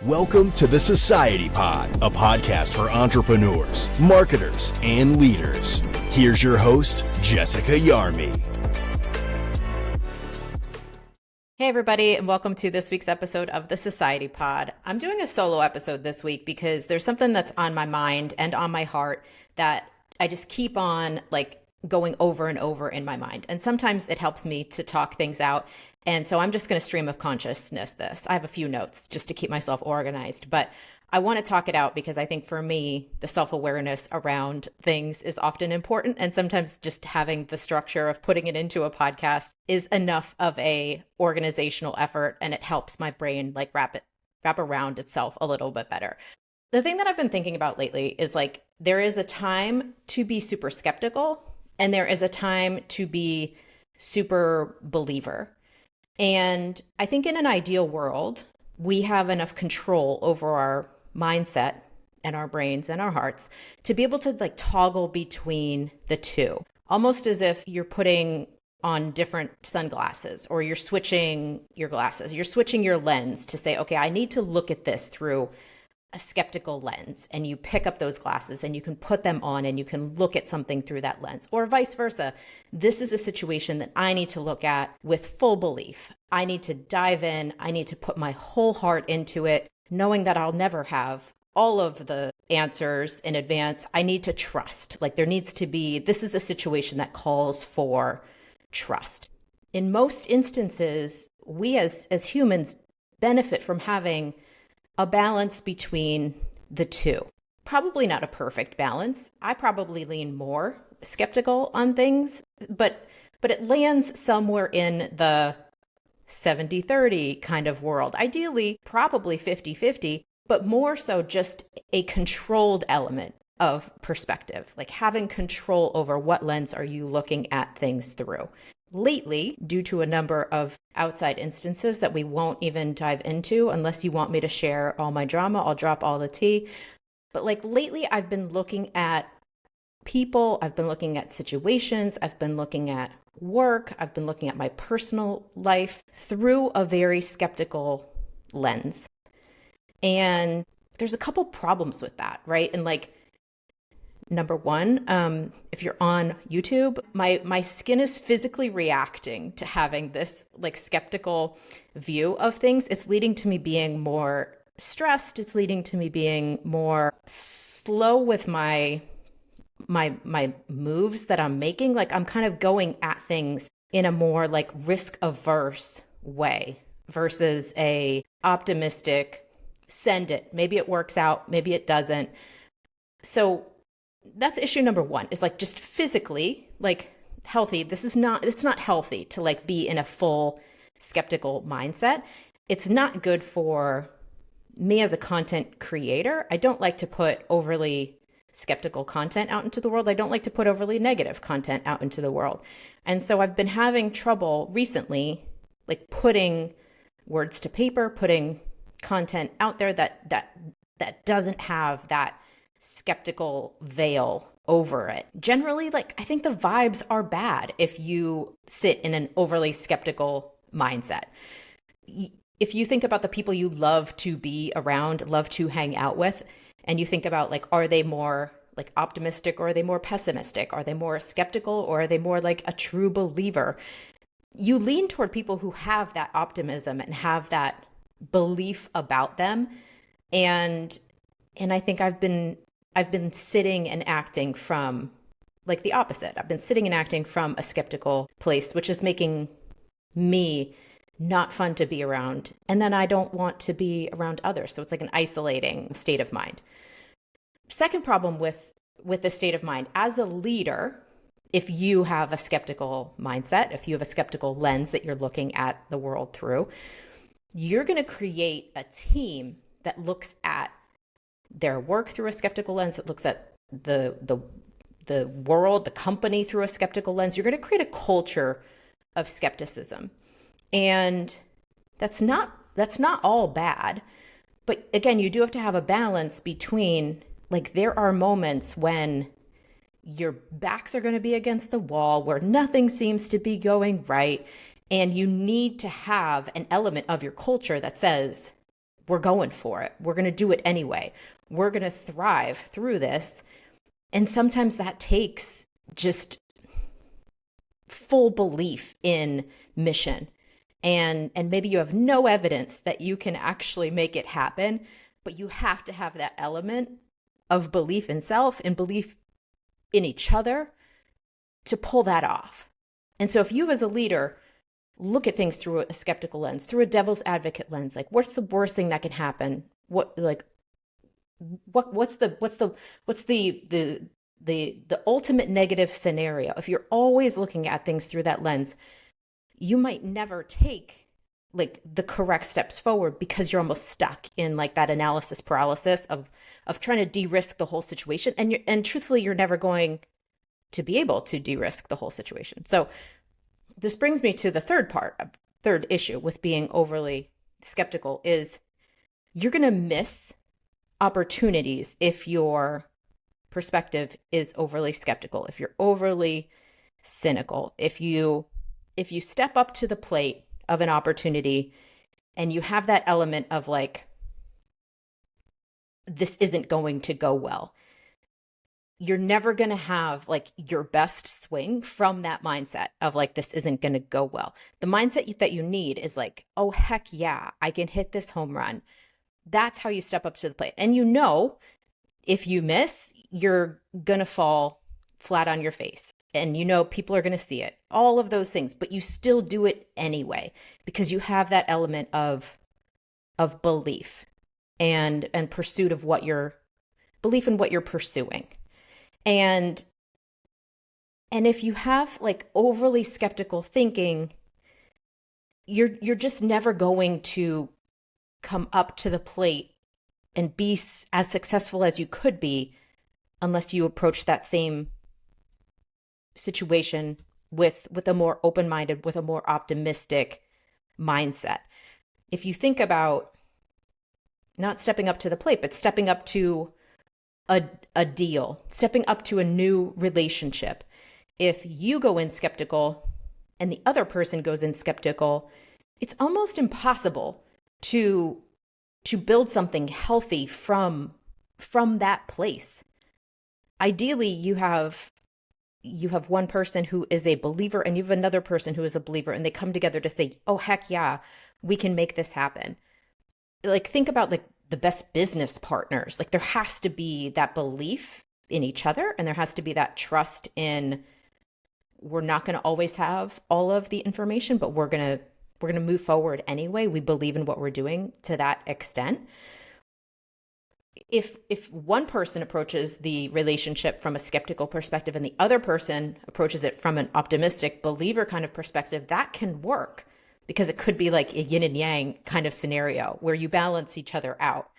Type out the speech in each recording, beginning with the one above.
Welcome to the Society Pod, a podcast for entrepreneurs, marketers, and leaders. Here's your host, Jessica Yarmy. Hey everybody, and welcome to this week's episode of the Society Pod. I'm doing a solo episode this week because there's something that's on my mind and on my heart that I just keep on going over and over in my mind. And sometimes it helps me to talk things out. And so I'm just going to stream of consciousness this. I have a few notes just to keep myself organized, but I want to talk it out because I think for me, the self-awareness around things is often important. And sometimes just having the structure of putting it into a podcast is enough of a organizational effort, and it helps my brain wrap around itself a little bit better. The thing that I've been thinking about lately is there is a time to be super skeptical and there is a time to be super believer. And I think in an ideal world, we have enough control over our mindset and our brains and our hearts to be able to toggle between the two, almost as if you're putting on different sunglasses or you're switching your glasses, you're switching your lens to say, okay, I need to look at this through a skeptical lens, and you pick up those glasses and you can put them on and you can look at something through that lens, or vice versa. This is a situation that I need to look at with full belief. I need to dive in. I need to put my whole heart into it, knowing that I'll never have all of the answers in advance. I need to trust. There needs to be, this is a situation that calls for trust. In most instances, we as humans benefit from having a balance between the two. Probably not a perfect balance. I probably lean more skeptical on things, but it lands somewhere in the 70-30 kind of world. Ideally, probably 50-50, but more so just a controlled element of perspective, having control over what lens are you looking at things through. Lately, due to a number of outside instances that we won't even dive into unless you want me to share all my drama, I'll drop all the tea. But lately, I've been looking at people, I've been looking at situations, I've been looking at work, I've been looking at my personal life through a very skeptical lens. And there's a couple problems with that, right? And number one, if you're on YouTube, my skin is physically reacting to having this skeptical view of things. It's leading to me being more stressed. It's leading to me being more slow with my moves that I'm making. I'm kind of going at things in a more risk averse way versus a optimistic, send it. Maybe it works out, maybe it doesn't. So that's issue number one, is just physically healthy. It's not healthy to be in a full skeptical mindset. It's not good for me as a content creator. I don't like to put overly skeptical content out into the world. I don't like to put overly negative content out into the world. And so I've been having trouble recently, putting words to paper, putting content out there that doesn't have that skeptical veil over it. Generally, I think the vibes are bad if you sit in an overly skeptical mindset. If you think about the people you love to be around, love to hang out with, and you think about are they more optimistic or are they more pessimistic? Are they more skeptical or are they more a true believer? You lean toward people who have that optimism and have that belief about them. And I think I've been sitting and acting from the opposite. I've been sitting and acting from a skeptical place, which is making me not fun to be around. And then I don't want to be around others. So it's an isolating state of mind. Second problem with the state of mind, as a leader, if you have a skeptical mindset, if you have a skeptical lens that you're looking at the world through, you're going to create a team that looks at their work through a skeptical lens, that looks at the world, the company through a skeptical lens. You're going to create a culture of skepticism. And that's not all bad. But again, you do have to have a balance between there are moments when your backs are going to be against the wall, where nothing seems to be going right. And you need to have an element of your culture that says, we're going for it. We're going to do it anyway. We're going to thrive through this. And sometimes that takes just full belief in mission. And maybe you have no evidence that you can actually make it happen, but you have to have that element of belief in self and belief in each other to pull that off. And so if you as a leader look at things through a skeptical lens, through a devil's advocate lens, like what's the worst thing that can happen? What's the ultimate negative scenario? If you're always looking at things through that lens, you might never take like the correct steps forward because you're almost stuck in like that analysis paralysis of trying to de-risk the whole situation. And truthfully, you're never going to be able to de-risk the whole situation. So this brings me to the third issue with being overly skeptical is you're going to miss opportunities if your perspective is overly skeptical, if you're overly cynical, if you step up to the plate of an opportunity and you have that element of like, this isn't going to go well, you're never going to have like your best swing from that mindset of like, this isn't going to go well. The mindset that you need is like, oh, heck yeah, I can hit this home run. That's how you step up to the plate. And if you miss, you're going to fall flat on your face. And people are going to see it, all of those things, but you still do it anyway, because you have that element of belief and pursuit of belief in what you're pursuing. And if you have like overly skeptical thinking, you're just never going to come up to the plate and be as successful as you could be unless you approach that same situation with a more open-minded, with a more optimistic mindset. If you think about not stepping up to the plate, but stepping up to a deal, stepping up to a new relationship, if you go in skeptical and the other person goes in skeptical, it's almost impossible to build something healthy from that place. Ideally, you have one person who is a believer and you have another person who is a believer, and they come together to say, oh, heck yeah, we can make this happen. Like, think about like the best business partners. Like, there has to be that belief in each other, and there has to be that trust in, we're not going to always have all of the information, but we're going to move forward anyway. We believe in what we're doing to that extent. If one person approaches the relationship from a skeptical perspective and the other person approaches it from an optimistic believer kind of perspective, that can work, because it could be like a yin and yang kind of scenario where you balance each other out.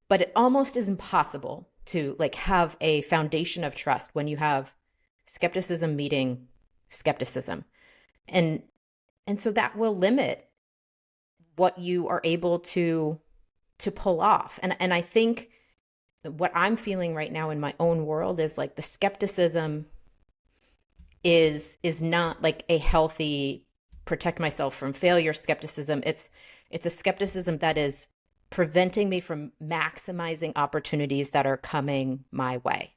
But it almost is impossible to like have a foundation of trust when you have skepticism meeting skepticism. And so that will limit what you are able to pull off. And I think what I'm feeling right now in my own world is like the skepticism is not like a healthy protect myself from failure skepticism. It's a skepticism that is preventing me from maximizing opportunities that are coming my way.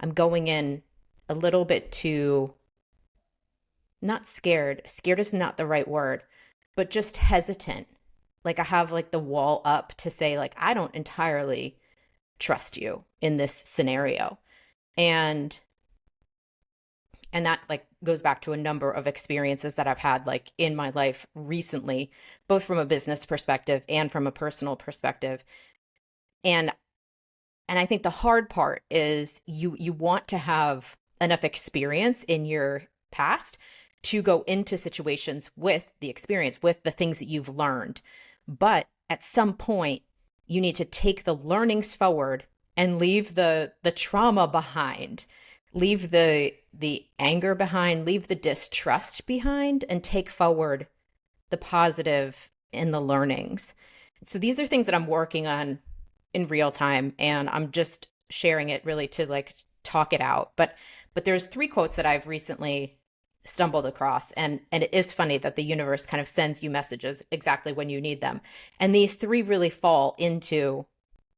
I'm going in a little bit too, not scared. Scared is not the right word, but just hesitant. Like, I have like the wall up to say like, I don't entirely trust you in this scenario. And that like goes back to a number of experiences that I've had like in my life recently, both from a business perspective and from a personal perspective. And I think the hard part is you want to have enough experience in your past to go into situations with the experience, with the things that you've learned. But at some point, you need to take the learnings forward and leave the trauma behind, leave the anger behind, leave the distrust behind, and take forward the positive in the learnings. So these are things that I'm working on in real time, and I'm just sharing it really to like talk it out. But there's 3 quotes that I've recently stumbled across. And it is funny that the universe kind of sends you messages exactly when you need them. And these three really fall into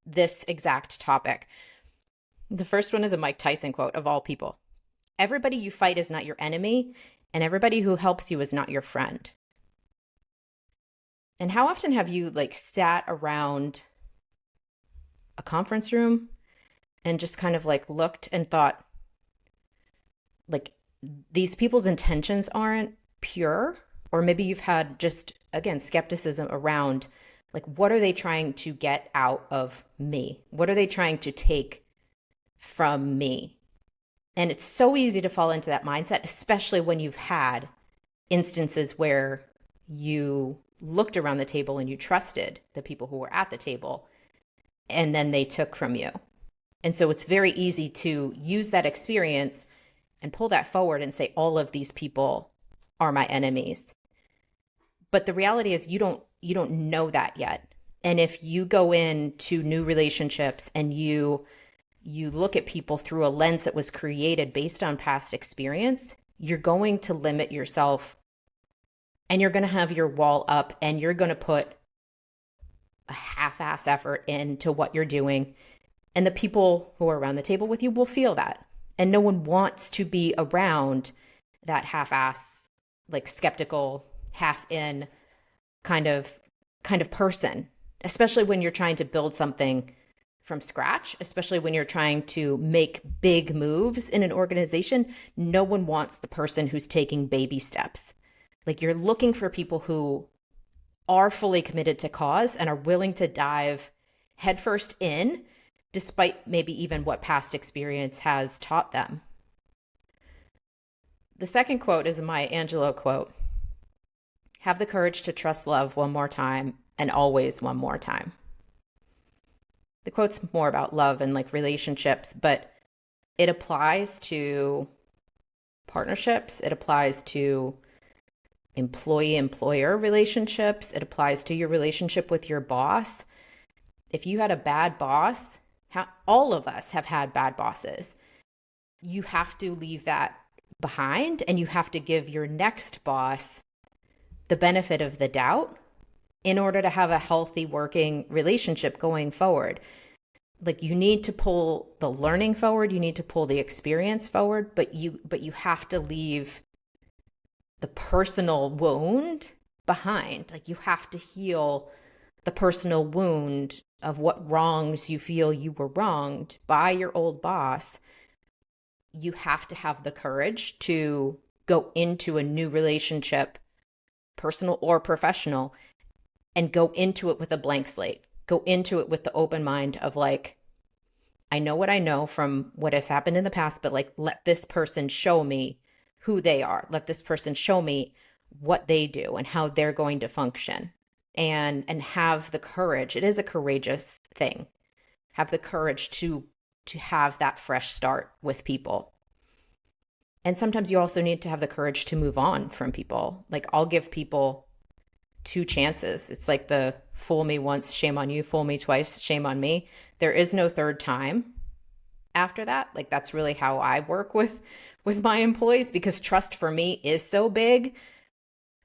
this exact topic. The first one is a Mike Tyson quote, of all people. Everybody you fight is not your enemy, and everybody who helps you is not your friend. And how often have you like sat around a conference room and just kind of like looked and thought, like, these people's intentions aren't pure? Or maybe you've had just, again, skepticism around, like, what are they trying to get out of me? What are they trying to take from me? And it's so easy to fall into that mindset, especially when you've had instances where you looked around the table and you trusted the people who were at the table, and then they took from you. And so it's very easy to use that experience and pull that forward and say, all of these people are my enemies. But the reality is you don't know that yet. And if you go into new relationships and you look at people through a lens that was created based on past experience, you're going to limit yourself, and you're going to have your wall up, and you're going to put a half-ass effort into what you're doing. And the people who are around the table with you will feel that. And no one wants to be around that half-ass, like skeptical, half-in kind of person, especially when you're trying to build something from scratch, especially when you're trying to make big moves in an organization. No one wants the person who's taking baby steps. Like, you're looking for people who are fully committed to cause and are willing to dive headfirst in, despite maybe even what past experience has taught them. The second quote is a Maya Angelou quote. Have the courage to trust love one more time, and always one more time. The quote's more about love and like relationships, but it applies to partnerships. It applies to employee-employer relationships. It applies to your relationship with your boss. If you had a bad boss, all of us have had bad bosses. You have to leave that behind, and you have to give your next boss the benefit of the doubt in order to have a healthy working relationship going forward. Like, you need to pull the learning forward, you need to pull the experience forward, but you have to leave the personal wound behind. Like, you have to heal the personal wound of what wrongs you feel you were wronged by your old boss. You have to have the courage to go into a new relationship, personal or professional, and go into it with a blank slate. Go into it with the open mind of like, I know what I know from what has happened in the past, but like, let this person show me who they are. Let this person show me what they do and how they're going to function. And have the courage. It is a courageous thing. Have the courage to have that fresh start with people. And sometimes you also need to have the courage to move on from people. Like, I'll give people 2 chances. It's like the fool me once, shame on you, fool me twice, shame on me. There is no third time after that. Like, that's really how I work with my employees, because trust for me is so big.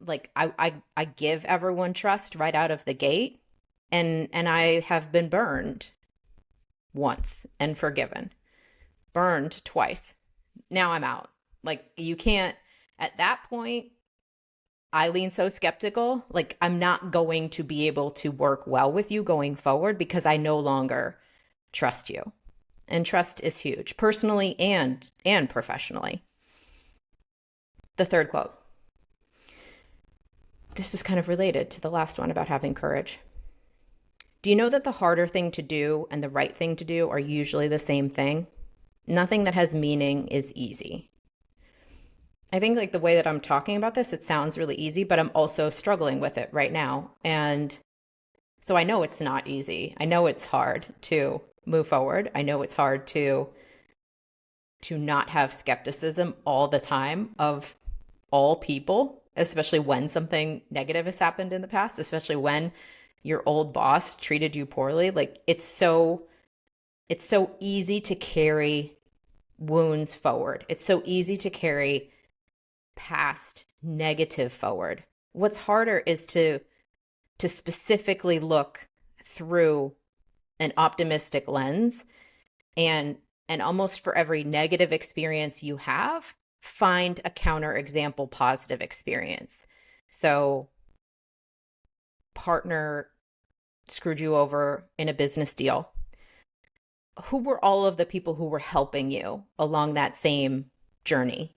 Like, I give everyone trust right out of the gate, and I have been burned once and forgiven. Burned twice. Now I'm out. Like, you can't, at that point, I lean so skeptical. Like, I'm not going to be able to work well with you going forward because I no longer trust you. And trust is huge, personally and professionally. The third quote. This is kind of related to the last one about having courage. Do you know that the harder thing to do and the right thing to do are usually the same thing? Nothing that has meaning is easy. I think like the way that I'm talking about this, it sounds really easy, but I'm also struggling with it right now. And so I know it's not easy. I know it's hard to move forward. I know it's hard to not have skepticism all the time of all people, especially when something negative has happened in the past, especially when your old boss treated you poorly. Like, it's so easy to carry wounds forward. It's so easy to carry past negative forward. What's harder is to specifically look through an optimistic lens and almost for every negative experience you have, find a counterexample positive experience. So partner screwed you over in a business deal. Who were all of the people who were helping you along that same journey?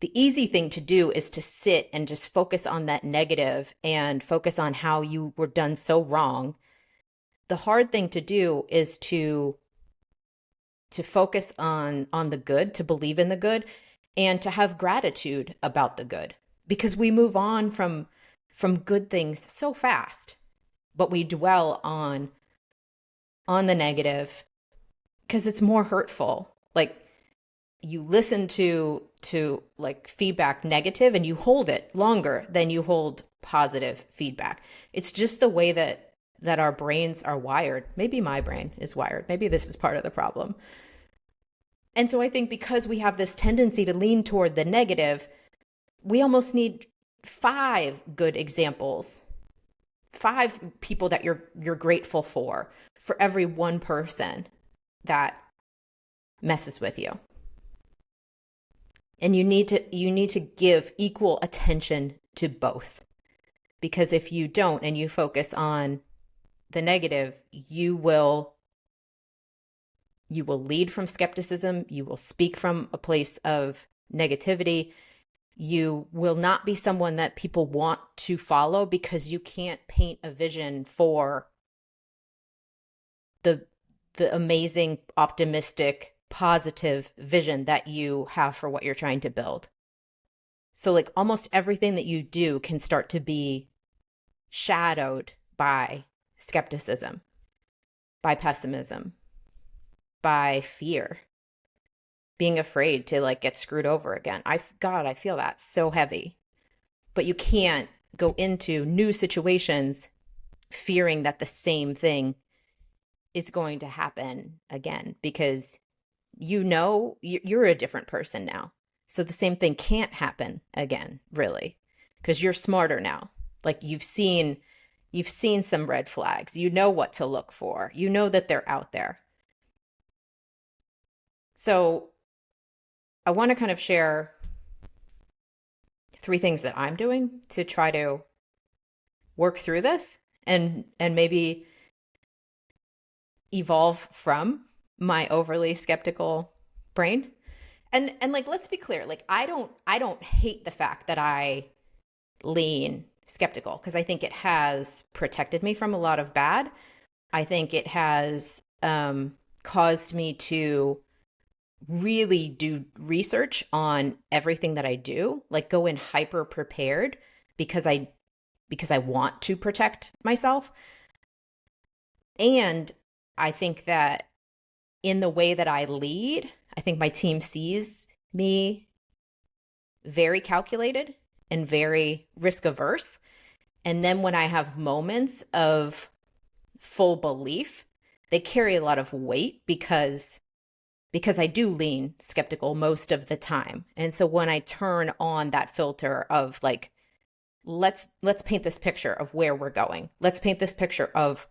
The easy thing to do is to sit and just focus on that negative and focus on how you were done so wrong. The hard thing to do is to focus on the good, to believe in the good, and to have gratitude about the good. Because we move on from good things so fast, but we dwell on the negative because it's more hurtful. Like, you listen to like feedback negative and you hold it longer than you hold positive feedback. It's just the way that our brains are wired. Maybe my brain is wired. Maybe this is part of the problem. And so I think because we have this tendency to lean toward the negative, we almost need 5 good examples, 5 people that you're grateful for every one person that messes with you. And you need to give equal attention to both. Because if you don't and you focus on the negative, you will lead from skepticism, you will speak from a place of negativity. You will not be someone that people want to follow because you can't paint a vision for the amazing, optimistic, positive vision that you have for what you're trying to build. So like almost everything that you do can start to be shadowed by skepticism, by pessimism, by fear, being afraid to like get screwed over again. I feel that so heavy. But you can't go into new situations fearing that the same thing is going to happen again, because you know you're a different person now. So the same thing can't happen again, really, because you're smarter now. Like you've seen some red flags. You know what to look for. You know that they're out there. So I want to kind of share 3 things that I'm doing to try to work through this and maybe evolve from my overly skeptical brain. And like, let's be clear, like I don't hate the fact that I lean skeptical, because I think it has protected me from a lot of bad. I think it has caused me to really do research on everything that I do, like go in hyper prepared because I want to protect myself. And I think that in the way that I lead, I think my team sees me very calculated and very risk averse. And then when I have moments of full belief, they carry a lot of weight because I do lean skeptical most of the time. And so when I turn on that filter of like, let's paint this picture of where we're going. Let's paint this picture of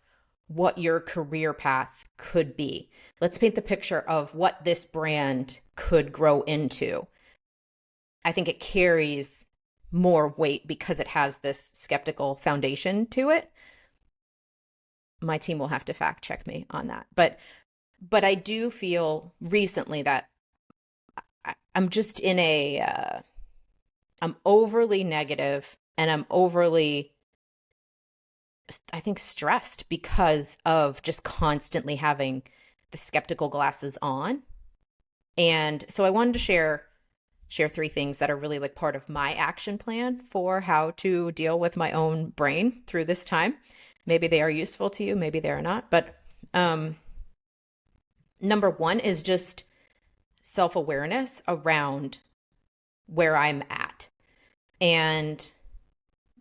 what your career path could be. Let's paint the picture of what this brand could grow into. I think it carries more weight because it has this skeptical foundation to it. My team will have to fact check me on that. But I do feel recently that I'm just in I'm overly negative and I'm overly, I think, stressed because of just constantly having the skeptical glasses on. And so I wanted to share 3 things that are really like part of my action plan for how to deal with my own brain through this time. Maybe they are useful to you, maybe they are not. But number 1 is just self-awareness around where I'm at. And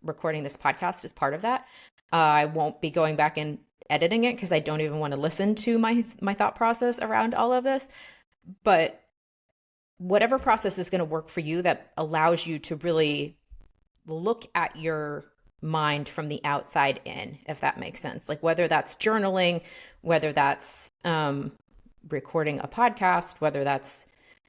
recording this podcast is part of that. I won't be going back and editing it because I don't even want to listen to my thought process around all of this. But whatever process is going to work for you that allows you to really look at your mind from the outside in, if that makes sense. Like whether that's journaling, whether that's recording a podcast, whether that's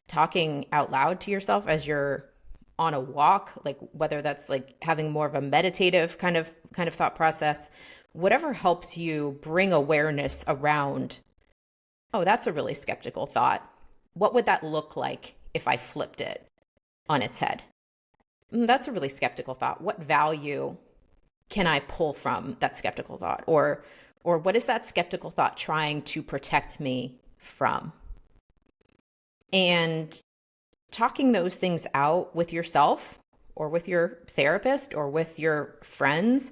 talking out loud to yourself as you're on a walk, like whether that's like having more of a meditative kind of thought process, whatever helps you bring awareness around, oh, that's a really skeptical thought. What would that look like if I flipped it on its head? That's a really skeptical thought. What value can I pull from that skeptical thought? Or what is that skeptical thought trying to protect me from? And talking those things out with yourself or with your therapist or with your friends,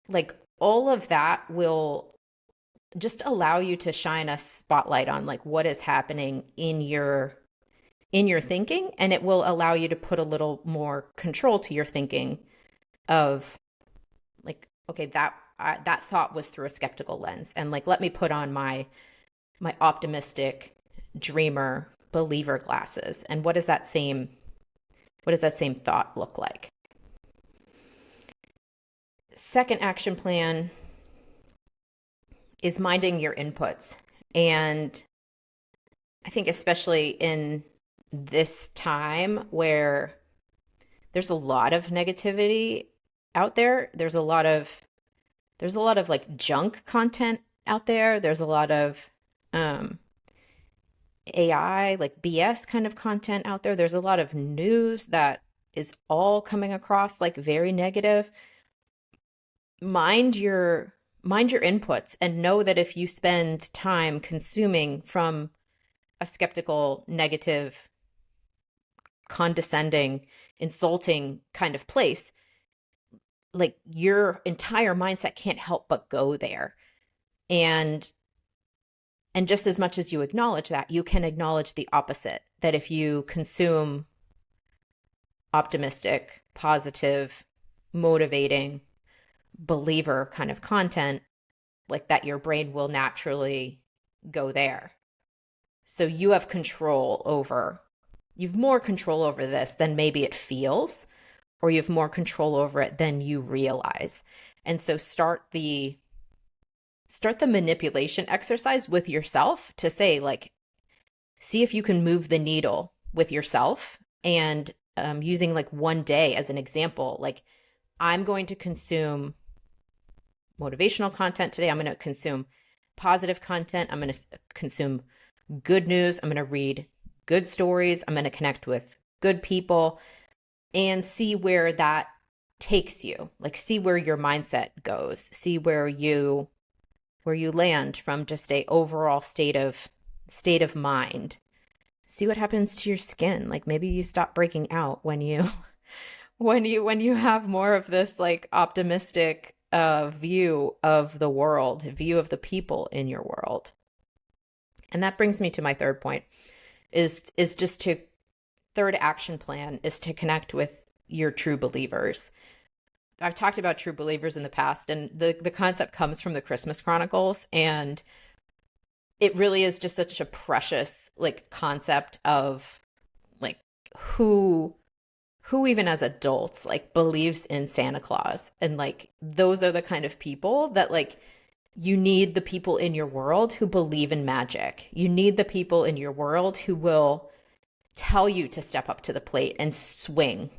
like all of that will just allow you to shine a spotlight on like what is happening in your thinking, and it will allow you to put a little more control to your thinking of like, okay, that thought was through a skeptical lens, and like let me put on my optimistic dreamer believer glasses, and what does that same thought look like? Second action plan is minding your inputs. And I think especially in this time where there's a lot of negativity out there, there's a lot of like junk content out there. There's a lot of AI, like BS kind of content out there. There's a lot of news that is all coming across like very negative. Mind your inputs, and know that if you spend time consuming from a skeptical, negative, condescending, insulting kind of place, like your entire mindset can't help but go there. And just as much as you acknowledge that, you can acknowledge the opposite, that if you consume optimistic, positive, motivating, believer kind of content, like that your brain will naturally go there. So you have more control over this than maybe it feels, or you have more control over it than you realize. And so start the manipulation exercise with yourself to say, like, see if you can move the needle with yourself. And using like one day as an example, like I'm going to consume motivational content today. I'm going to consume positive content. I'm going to consume good news. I'm going to read good stories. I'm going to connect with good people and see where that takes you. Like see where your mindset goes. See where you land from just a overall state of mind. See what happens to your skin. Like maybe you stop breaking out when you have more of this like optimistic view of the world, view of the people in your world. And that brings me to my third point third action plan is to connect with your true believers. I've talked about true believers in the past, and the concept comes from the Christmas Chronicles, and it really is just such a precious like concept of like who even as adults like believes in Santa Claus. And like those are the kind of people that like you need the people in your world who believe in magic. You need the people in your world who will tell you to step up to the plate and swing.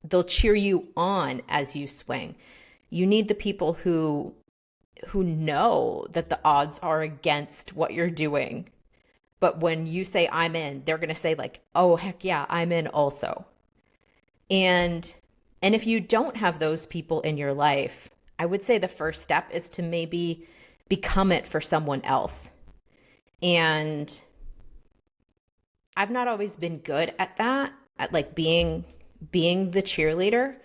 They'll cheer you on as you swing. You need the people who know that the odds are against what you're doing. But when you say I'm in, they're going to say like, "Oh, heck yeah, I'm in also." And if you don't have those people in your life, I would say the first step is to maybe become it for someone else. And I've not always been good at that, at like being the cheerleader,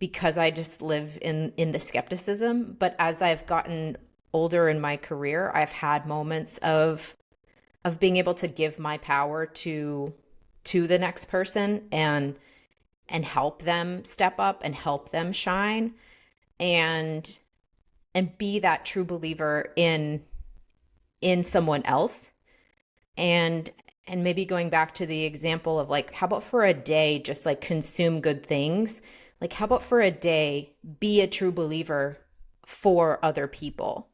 because I just live in the skepticism. But as I've gotten older in my career, I've had moments of being able to give my power to the next person and help them step up and help them shine and be that true believer in someone else. And And maybe going back to the example of like, how about for a day, just like consume good things? Like, how about for a day, be a true believer for other people?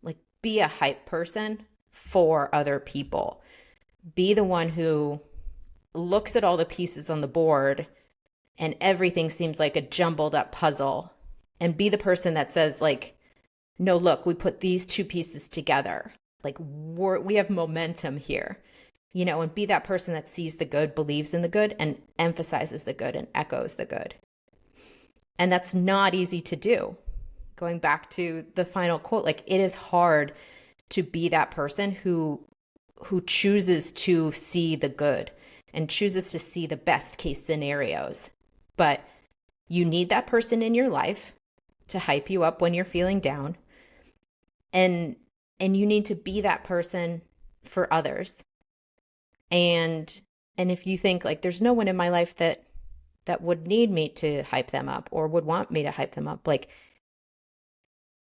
Like, be a hype person for other people. Be the one who looks at all the pieces on the board and everything seems like a jumbled up puzzle, and be the person that says like, no, look, we put these two pieces together. Like we have momentum here, and be that person that sees the good, believes in the good, and emphasizes the good and echoes the good. And that's not easy to do. Going back to the final quote, like it is hard to be that person who chooses to see the good and chooses to see the best case scenarios. But you need that person in your life to hype you up when you're feeling down. And you need to be that person for others. And if you think like there's no one in my life that would need me to hype them up or would want me to hype them up, like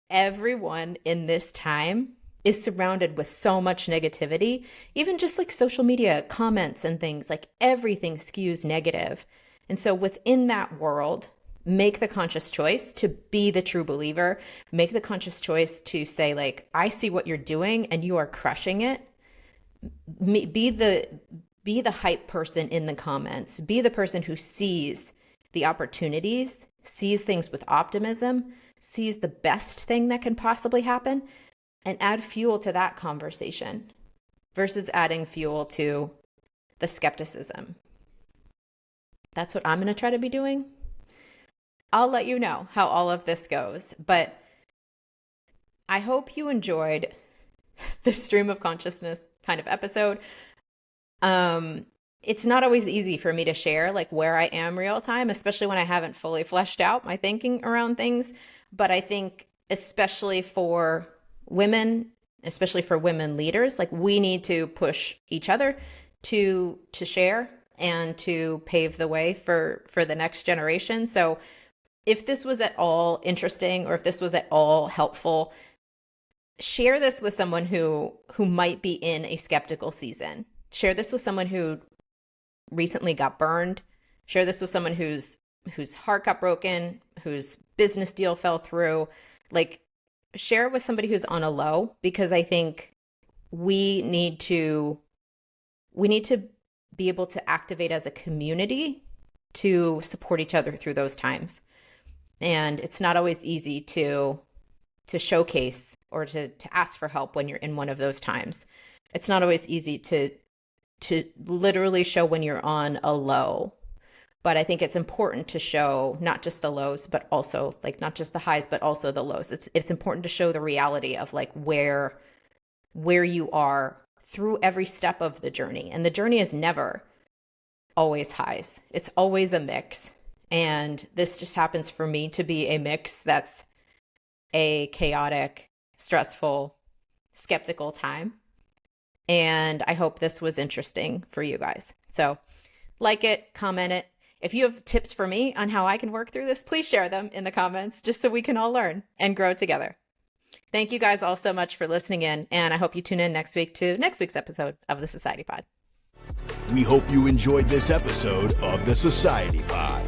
everyone in this time is surrounded with so much negativity, even just like social media comments and things, like everything skews negative. And so within that world, make the conscious choice to be the true believer. Make the conscious choice to say like, I see what you're doing and you are crushing it. Be the hype person in the comments. Be the person who sees the opportunities, sees things with optimism, sees the best thing that can possibly happen, and add fuel to that conversation versus adding fuel to the skepticism. That's what I'm going to try to be doing. I'll let you know how all of this goes, but I hope you enjoyed this stream of consciousness kind of episode. It's not always easy for me to share like where I am real time, especially when I haven't fully fleshed out my thinking around things. But I think especially for women, especially for women leaders, like we need to push each other to share and to pave the way for the next generation. So if this was at all interesting or if this was at all helpful, share this with someone who might be in a skeptical season. Share this with someone who recently got burned. Share this with someone whose heart got broken, whose business deal fell through. Like, share it with somebody who's on a low, because I think we need to be able to activate as a community to support each other through those times. And it's not always easy to showcase or to ask for help when you're in one of those times. It's not always easy to literally show when you're on a low. But I think it's important to show not just the lows, but also like not just the highs, but also the lows. It's important to show the reality of like where you are through every step of the journey. And the journey is never always highs. It's always a mix. And this just happens for me to be a mix that's a chaotic, stressful, skeptical time. And I hope this was interesting for you guys. So like it, comment it. If you have tips for me on how I can work through this, please share them in the comments just so we can all learn and grow together. Thank you guys all so much for listening in. And I hope you tune in next week to next week's episode of the Society Pod. We hope you enjoyed this episode of the Society Pod.